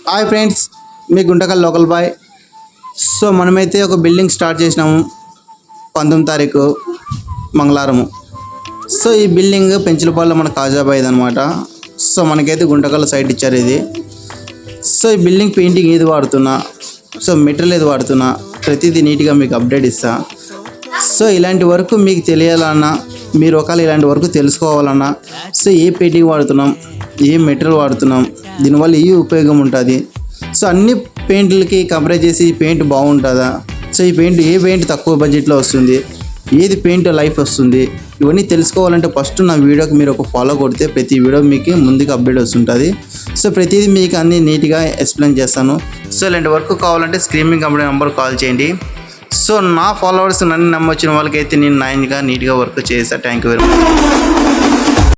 Hi friends, మీ Guntakal local boy. So మనమైతే ఒక building start చేసినాము 19 తారీఖు మంగళవారము. సో ఈ బిల్డింగ్ పెంచులపాడులో మన కాజాబాయిది అనమాట. సో మనకైతే గుంటకల్ సైట్ ఇచ్చారు ఇది. సో ఈ బిల్డింగ్ పెయింటింగ్ ఏది వాడుతున్నా, సో మెటీరియల్ ఏది వాడుతున్నా, ప్రతిదీ నీట్గా మీకు అప్డేట్ ఇస్తా. సో ఇలాంటి వరకు మీకు తెలియాలన్నా, మీరు ఒకవేళ ఇలాంటి వరకు తెలుసుకోవాలన్నా, సో ఏ పెయింటింగ్ వాడుతున్నాం, ఏ మెటీరియల్ వాడుతున్నాం, దీనివల్ల ఏ ఉపయోగం ఉంటుంది, సో అన్ని పెయింట్లకి కంపేర్ చేసి ఈ పెయింట్ బాగుంటుందా, సో ఈ పెయింట్ ఏ పెయింట్ తక్కువ బడ్జెట్లో వస్తుంది, ఏది పెయింట్ లైఫ్ వస్తుంది, ఇవన్నీ తెలుసుకోవాలంటే ఫస్ట్ నా వీడియోకి మీరు ఒక ఫాలో కొడితే ప్రతి వీడియో మీకు ముందుగా అప్డేట్ వస్తుంటుంది. సో ప్రతిదీ మీకు అన్నీ నీట్గా ఎక్స్ప్లెయిన్ చేస్తాను. సో ఇలాంటి వర్క్ కావాలంటే స్క్రీనింగ్ కంపెనీ నెంబర్ కాల్ చేయండి. సో నా ఫాలోవర్స్ నన్ను నమ్మొచ్చిన వాళ్ళకైతే నేను నీట్గా వర్క్ చేస్తాను. Thank you very much.